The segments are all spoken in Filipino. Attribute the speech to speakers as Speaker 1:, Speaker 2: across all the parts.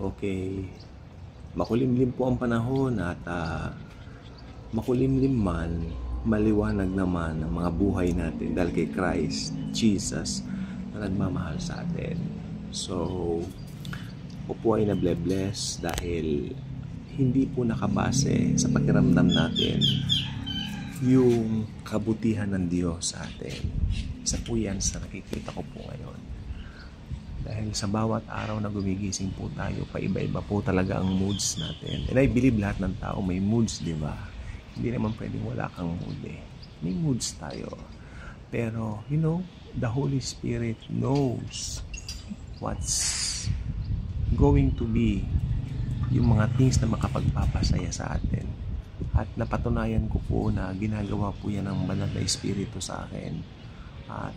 Speaker 1: Okay, makulimlim po ang panahon at makulimlim man, maliwanag naman ang mga buhay natin dahil kay Christ Jesus na nagmamahal sa atin. So, po po ay nabless dahil hindi po nakabase sa pakiramdam natin yung kabutihan ng Diyos sa atin. Isa po yan sa nakikita ko po ngayon. Dahil sa bawat araw na gumigising po tayo, paiba-iba po talaga ang moods natin. And I believe lahat ng tao may moods, di ba? Hindi naman pwedeng wala kang mood eh. May moods tayo. Pero, you know, the Holy Spirit knows what's going to be yung mga things na makapagpapasaya sa atin. At napatunayan ko po na ginagawa po yan ng banal na Espiritu sa akin. At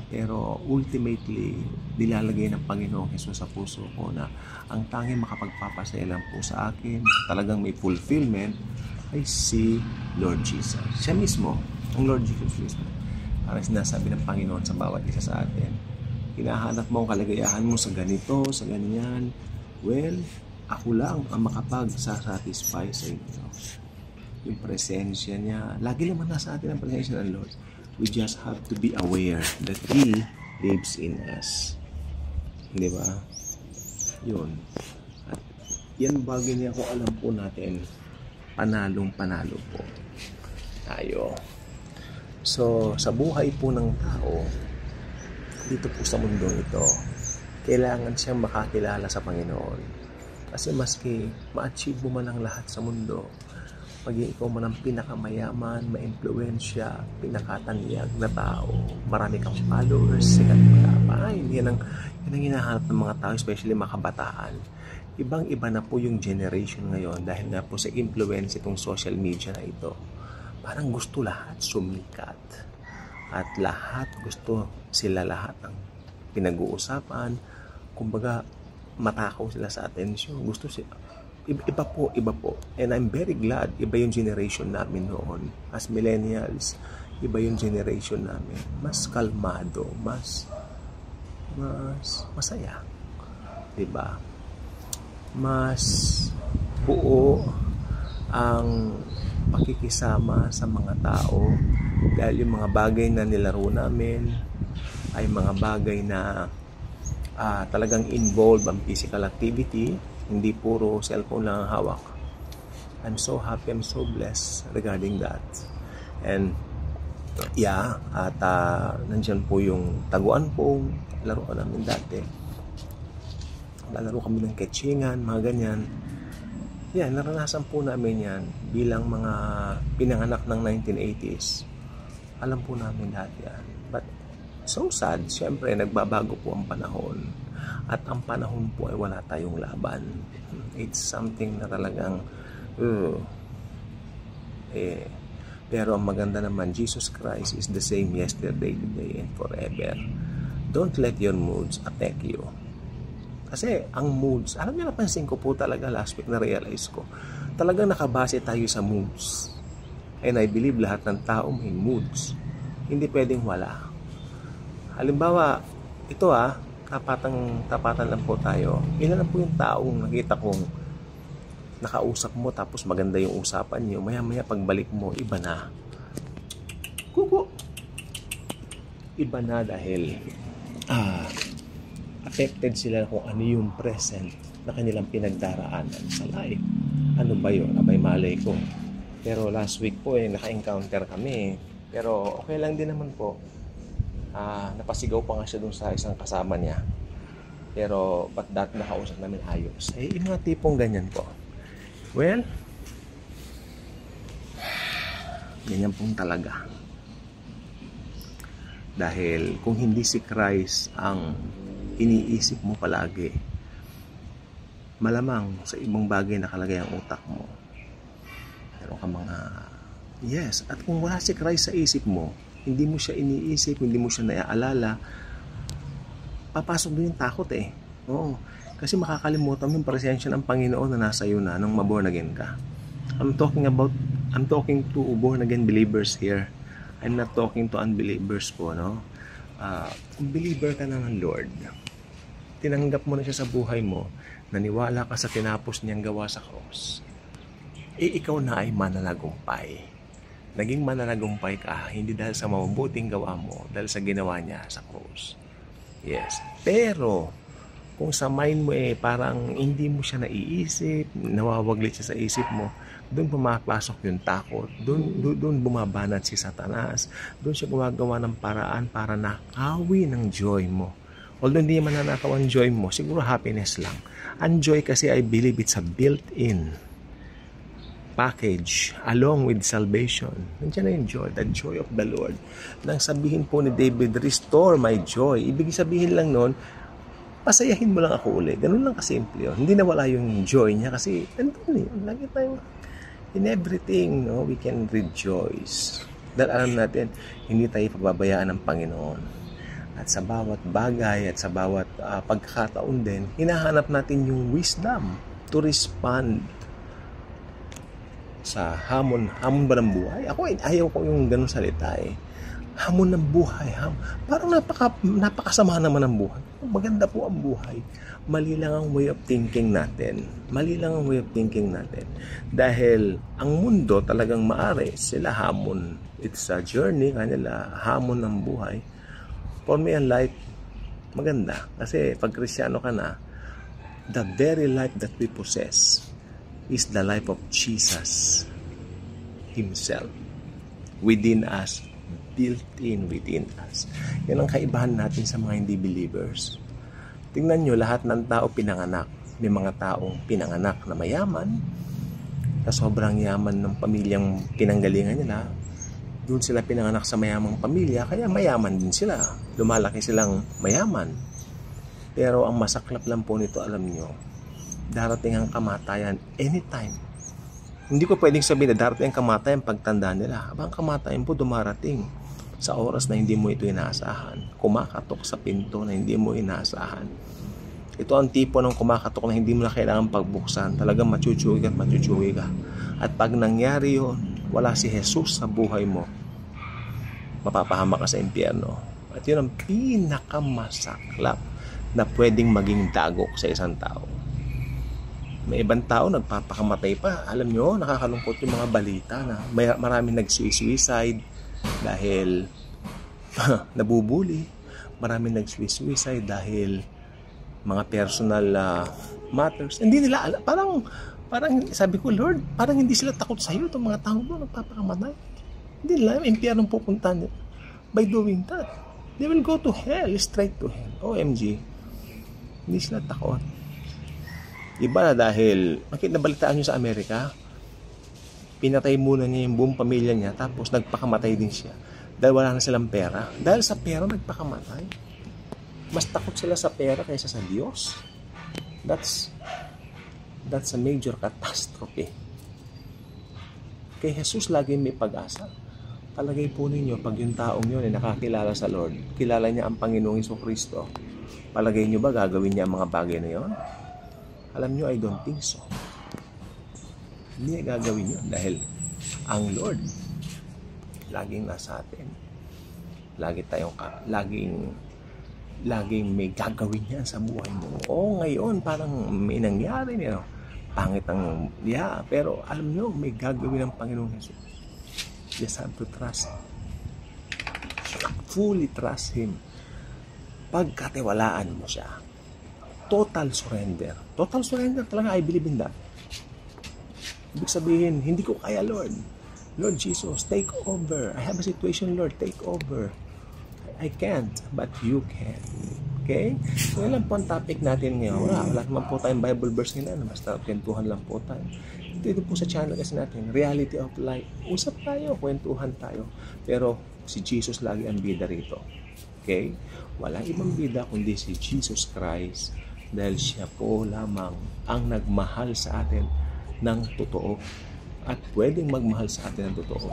Speaker 1: pero ultimately, nilalagay ng Panginoong Hesus sa puso ko na ang tanging makapagpapasaya lang po sa akin, talagang may fulfillment, ay si Lord Jesus. Siya mismo, ang Lord Jesus mismo. Para sinasabi ng Panginoon sa bawat isa sa atin, hinahanap mo ang kalagayahan mo sa ganito, sa ganyan. Well, ako lang ang makapag-satisfy sa inyo. Yung presensya niya, lagi naman nasa atin ang presensya ng Lord. We just have to be aware that He lives in us. Di ba? Yun. At yan bagay niya kung alam po natin, panalong-panalo po tayo. So, sa buhay po ng tao, dito po sa mundo ito, kailangan siyang makakilala sa Panginoon. Kasi maski ma-achieve mo man ang lahat sa mundo, maging ikaw man ang pinakamayaman, maimpluwensya, pinakatanyag na tao, marami kang followers, sikat ka pa. Yan ang hinahanap ng mga tao, especially mga kabataan. Ibang-iba na po yung generation ngayon dahil nga po sa influence itong social media na ito. Parang gusto lahat sumikat. At lahat gusto sila lahat ang pinag-uusapan. Kumbaga, matakaw sila sa atensyon. Gusto sila. Iba po. And I'm very glad, iba yung generation namin noon. As millennials, iba yung generation namin. Mas kalmado, mas masaya. Diba? Mas buo ang pakikisama sa mga tao dahil yung mga bagay na nilaro namin ay mga bagay na talagang involve ang physical activity. Hindi puro cellphone lang ang hawak. I'm so happy, I'm so blessed regarding that. And yeah, at nandiyan po yung taguan po, laruan namin dati. Lalaro kami ng ketchingan, mga ganyan. Yan, naranasan po namin yan bilang mga pinanganak ng 1980s. Alam po namin dati yan. But so sad, syempre nagbabago po ang panahon. At ang panahon po ay wala tayong laban. It's something na talagang pero ang maganda naman, Jesus Christ is the same yesterday, today, and forever. Don't let your moods attack you. Kasi ang moods, alam niyo, napansin ko po talaga last week, na-realize ko, talagang nakabase tayo sa moods. And I believe lahat ng tao may moods. Hindi pwedeng wala. Halimbawa, ito tapatan lang po tayo. Ilan na po yung taong nakita kong nakausap mo tapos maganda yung usapan niyo, maya-maya pagbalik mo, iba na. Kuku! Iba na dahil affected sila kung ano yung present na kanilang pinagdaraanan sa life. Ano ba yun? Abay malay ko. Pero last week po naka-encounter kami. Pero okay lang din naman po. Napasigaw pa nga siya dun sa isang kasama niya. Pero but that nakausap namin ayos. Yung mga tipong ganyan po. Well, ganyan pong talaga. Dahil kung hindi si Christ ang iniisip mo palagi, malamang sa ibang bagay nakalagay ang utak mo. Pero ka mga yes, at kung wala si Christ sa isip mo, hindi mo siya iniisip, hindi mo siya naaalala, papasok doon yung takot eh. Oo. Kasi makakalimutan mo yung presensya ng Panginoon na nasa iyo na nung maborn again ka. I'm talking to born again believers here. I'm not talking to unbelievers po, no? Kung believer ka na ng Lord, tinanggap mo na siya sa buhay mo, naniwala ka sa tinapos niyang gawa sa cross, ikaw na ay mananagumpay. Naging mananagumpay ka, hindi dahil sa mabubuting gawa mo, dahil sa ginawa niya sa cross. Yes. Pero, kung sa mind mo parang hindi mo siya naiisip, nawawaglit siya sa isip mo, doon pumapasok yung takot, doon bumabanat si Satanas, doon siya gumagawa ng paraan para nakawin ng joy mo. Although hindi man nanakaw ang joy mo, siguro happiness lang. Ang joy kasi, I believe it's a built-in package along with salvation. Nandiyan na yung joy, the joy of the Lord. Nang sabihin po ni David, restore my joy. Ibig sabihin lang nun, pasayahin mo lang ako ulit. Ganun lang kasimple yun. Hindi nawala yung joy niya kasi nandun lagi tayong in everything, no? We can rejoice. Dahil alam natin, hindi tayo pababayaan ng Panginoon. At sa bawat bagay at sa bawat pagkakataon din, hinahanap natin yung wisdom to respond sa hamon ba ng buhay? Ako ayaw ko yung ganun salita Hamon ng buhay. Parang napakasama naman ng buhay. Maganda po ang buhay. Mali lang ang way of thinking natin. Dahil ang mundo talagang maari sila hamon. It's a journey, kanila hamon ng buhay. For me, ang life, maganda. Kasi pag Kristyano ka na, the very life that we possess is the life of Jesus Himself within us, built-in within us. Yan ang kaibahan natin sa mga hindi believers. Tingnan nyo, lahat ng tao pinanganak. May mga taong pinanganak na mayaman, na sobrang yaman ng pamilyang pinanggalingan nila. Doon sila pinanganak sa mayamang pamilya, kaya mayaman din sila. Lumalaki silang mayaman. Pero ang masaklap lang po nito, alam nyo, darating ang kamatayan anytime. Hindi ko pwedeng sabihin na darating ang kamatayan pagtanda nila. Ang kamatayan po dumarating sa oras na hindi mo ito inaasahan. Kumakatok sa pinto na hindi mo inaasahan. Ito ang tipo ng kumakatok na hindi mo na kailangan pagbuksan. Talagang machuchuwi ka. At pag nangyari yun, wala si Jesus sa buhay mo, mapapahama ka sa impyerno. At yun ang pinakamasaklap na pwedeng maging dagok sa isang tao. May ibang tao nagpapakamatay pa. Alam nyo, nakakalungkot yung mga balita na maraming nag-suicide dahil nabubuli. Maraming nag-suicide dahil mga personal matters. Hindi nila alam. Parang sabi ko, Lord, parang hindi sila takot sa iyo itong mga tao mo nagpapakamatay. Hindi nila alam, impyernong pupuntahan nila. By doing that, they will go to hell, straight to hell. OMG. Hindi sila takot. Iba na dahil, nabalitaan nyo sa Amerika, pinatay muna niya yung buong pamilya niya, tapos nagpakamatay din siya. Dahil wala na silang pera. Dahil sa pera, nagpakamatay. Mas takot sila sa pera kaysa sa Diyos. That's a major catastrophe. Kay Jesus laging may pag-asa. Palagay po ninyo, pag yung taong yun ay nakakilala sa Lord, kilala niya ang Panginoong Jesucristo, palagay nyo ba gagawin niya ang mga bagay na yun? Alam nyo, I don't think so. Hindi niya gagawin yun dahil ang Lord laging nasa atin. Laging may gagawin niya sa buhay mo. O ngayon, parang may nangyari niya. Pangit ang pero alam nyo, may gagawin ng Panginoong Jesus. Just have to trust Him. Fully trust Him. Pagkatiwalaan mo siya. Total surrender. Total surrender talaga, I believe in that. Ibig sabihin, hindi ko kaya, Lord. Lord Jesus, take over. I have a situation, Lord, take over. I can't, but you can. Okay? So, yan lang po ang topic natin ngayon. Wala naman po tayong Bible verse ngayon. Basta kwentuhan lang po tayo. Dito po sa channel kasi natin, Reality of Life. Usap tayo, kwentuhan tayo. Pero si Jesus lagi ang bida rito. Okay? Walang ibang bida kundi si Jesus Christ. Dahil siya po lamang ang nagmahal sa atin ng totoo. At pwedeng magmahal sa atin ng totoo.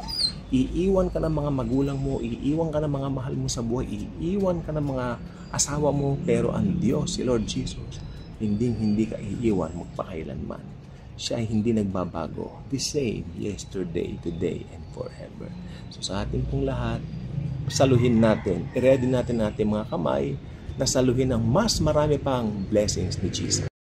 Speaker 1: Iiwan ka ng mga magulang mo, iiwan ka ng mga mahal mo sa buhay, iiwan ka ng mga asawa mo, pero ang Diyos, si Lord Jesus, hindi ka iiwan magpakailanman. Siya ay hindi nagbabago. The same yesterday, today, and forever. So sa ating pong lahat, saluhin natin, i-ready natin mga kamay, na saluhin ng mas marami pang blessings ni Jesus.